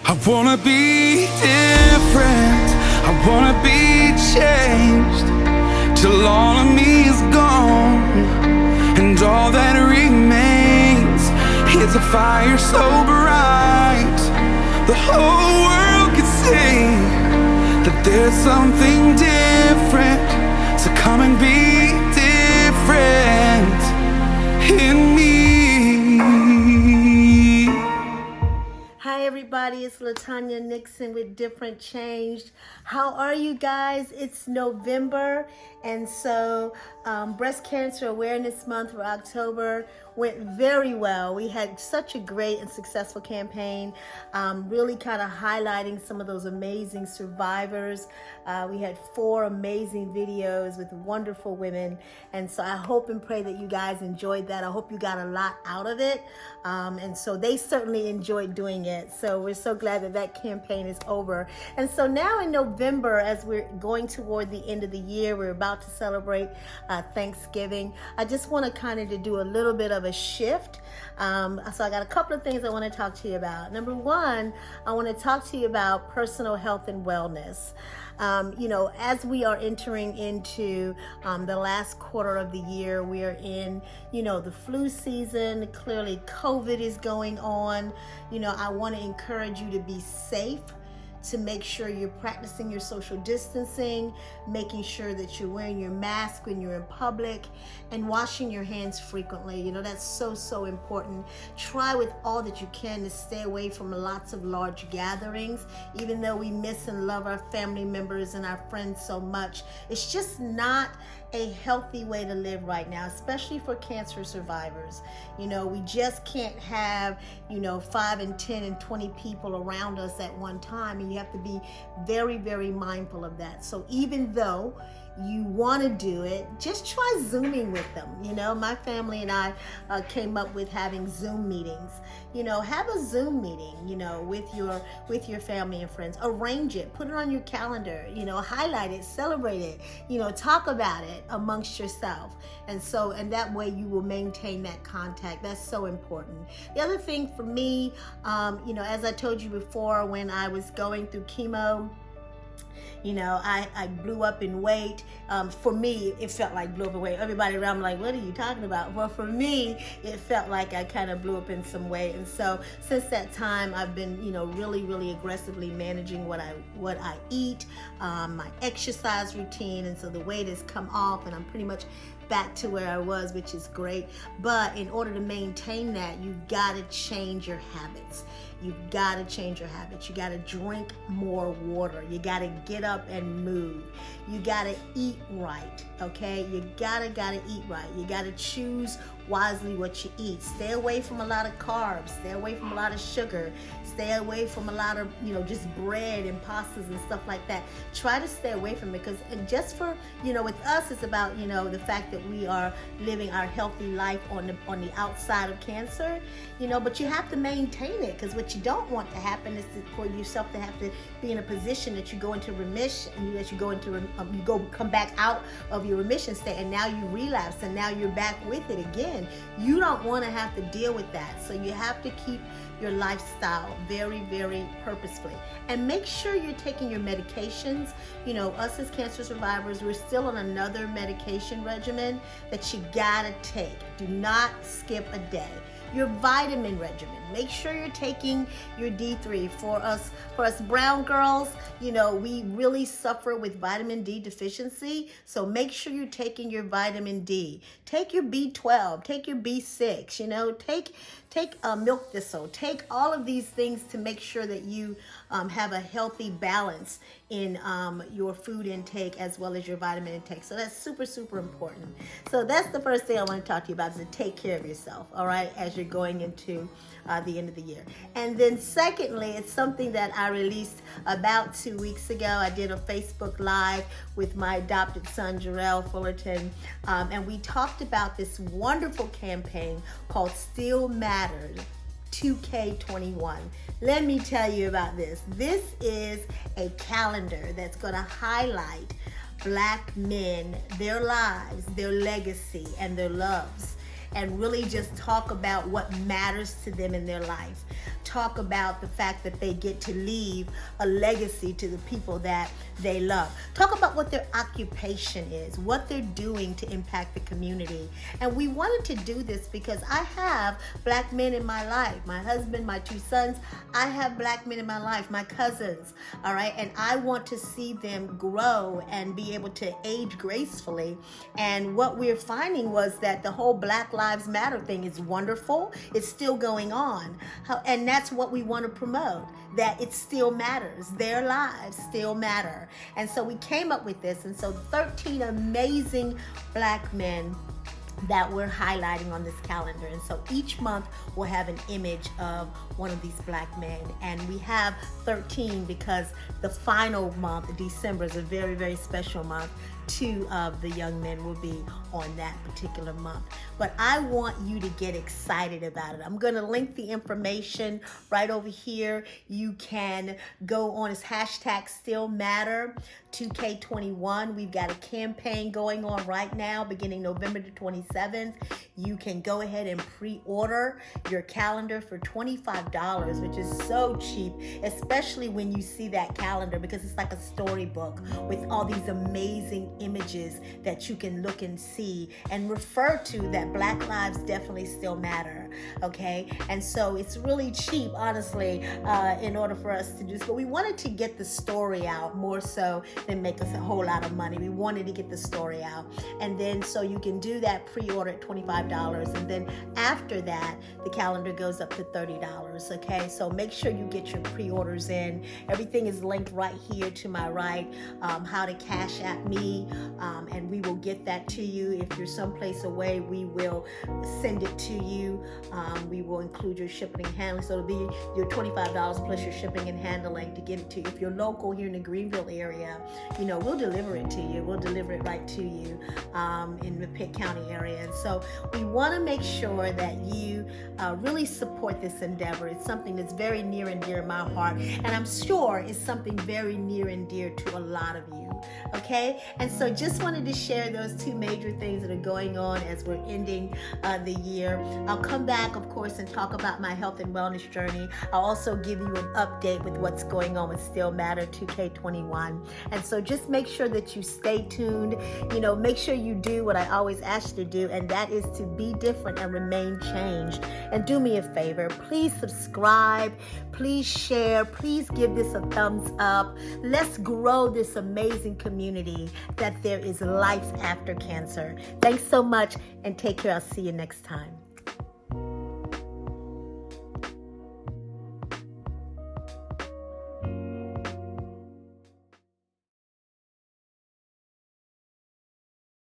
I wanna be different, I wanna be changed, till all of me is gone, and all that remains is a fire so bright, the whole world can see that there's something different, so come and be different in me. Hi everybody, it's LaTanya Nixon with Different.Changed. How are you guys? It's November, and so Breast Cancer Awareness Month for October went very well. We had such a great and successful campaign, really kind of highlighting some of those amazing survivors. We had 4 amazing videos with wonderful women, and so I hope and pray that you guys enjoyed that. I hope you got a lot out of it, and so they certainly enjoyed doing it. So we're so glad that that campaign is over. And so now in November, as we're going toward the end of the year, we're about to celebrate Thanksgiving. I just want to kind of do a little bit of a shift. So I got a couple of things I want to talk to you about. Number one, I want to talk to you about personal health and wellness. As we are entering into the last quarter of the year, we are in, the flu season. Clearly, COVID is going on. I want to encourage you to be safe, to make sure you're practicing your social distancing, making sure that you're wearing your mask when you're in public, and washing your hands frequently. That's so important. Try with all that you can to stay away from lots of large gatherings. Even though we miss and love our family members and our friends so much, it's just not a healthy way to live right now, especially for cancer survivors. We just can't have 5 and 10 and 20 people around us at one time, and you have to be very mindful of that. So even though you want to do it, just try Zooming with them. My family and I came up with having Zoom meetings. Have a Zoom meeting, with your family and friends. Arrange it, put it on your calendar, highlight it, celebrate it, talk about it amongst yourself. And that way you will maintain that contact. That's so important. The other thing for me, as I told you before, when I was going through chemo, I blew up in weight. For me, it felt like blew up in weight. Everybody around me like, what are you talking about? Well, for me, it felt like I kind of blew up in some weight. And so since that time, I've been, really aggressively managing what I eat, my exercise routine. And so the weight has come off, and I'm pretty much back to where I was, which is great. But in order to maintain that, you've got to change your habits. You've got to change your habits. You got to drink more water. You got to get up and move. You got to eat right, okay? You gotta eat right. You got to choose wisely what you eat. Stay away from a lot of carbs. Stay away from a lot of sugar. Stay away from a lot of, just bread and pastas and stuff like that. Try to stay away from it, because just for, with us, it's about, the fact that we are living our healthy life on the outside of cancer, but you have to maintain it, because what you don't want to happen is for yourself to have to be in a position that you go into remission, and that you go into, come back out of your remission state, and now you relapse, and now you're back with it again. You don't want to have to deal with that. So you have to keep your lifestyle very purposefully, and make sure you're taking your medications. Us as cancer survivors, we're still on another medication regimen that you gotta take. Do not skip a day. Your vitamin regimen, make sure you're taking your D3. For us brown girls, we really suffer with vitamin D deficiency, so make sure you're taking your vitamin D. Take your B12, take your B6, take milk thistle, take all of these things to make sure that you have a healthy balance in your food intake as well as your vitamin intake. So that's super important. So that's the first thing I want to talk to you about, is to take care of yourself, all right, as you're going into the end of the year. And then secondly, it's something that I released about 2 weeks ago. I did a Facebook Live with my adopted son, Jarrell Fullerton, and we talked about this wonderful campaign called Still Matters 2K21. Let me tell you about this. This is a calendar that's going to highlight Black men, their lives, their legacy, and their loves. and really just talk about what matters to them in their life. Talk about the fact that they get to leave a legacy to the people that they love. Talk about what their occupation is, what they're doing to impact the community. And we wanted to do this because I have Black men in my life. My husband, my 2 sons, I have Black men in my life, my cousins, all right? And I want to see them grow and be able to age gracefully. And what we're finding was that the whole Black Lives Matter thing is wonderful. It's still going on. And that's what we want to promote, that it still matters. Their lives still matter. And so we came up with this. And so 13 amazing Black men that we're highlighting on this calendar. And so each month we'll have an image of one of these Black men. And we have 13 because the final month, December, is a very, very special month. 2 of the young men will be on that particular month. But I want you to get excited about it. I'm going to link the information right over here. You can go on, it's hashtag Still Matter 2K21. We've got a campaign going on right now beginning November the 27th. You can go ahead and pre-order your calendar for $25, which is so cheap, especially when you see that calendar, because it's like a storybook with all these amazing images that you can look and see and refer to, that Black lives definitely still matter, okay? And so it's really cheap, honestly, in order for us to do this. But we wanted to get the story out more so than make us a whole lot of money. We wanted to get the story out. And then so you can do that pre-order at $25. And then after that, the calendar goes up to $30, okay? So make sure you get your pre-orders in. Everything is linked right here to my right, how to cash at me, and we will get that to you. If you're someplace away, we will send it to you. We will include your shipping and handling, so it'll be your $25 plus your shipping and handling to get it to you. If you're local here in the Greenville area, you know, we'll deliver it to you. We'll deliver it right to you in the Pitt County area. And so we want to make sure that you really support this endeavor. It's something that's very near and dear in my heart, and I'm sure it's something very near and dear to a lot of you. Okay, and so just wanted to share those 2 major things that are going on as we're ending the year. I'll come back, of course, and talk about my health and wellness journey. I'll also give you an update with what's going on with Still Matter 2K21. And so just make sure that you stay tuned. You know, make sure you do what I always ask you to do, and that is to be different and remain changed. And do me a favor, please subscribe, please share, please give this a thumbs up. Let's grow this amazing community that there is life after cancer. Thanks so much, and take care. I'll see you next time.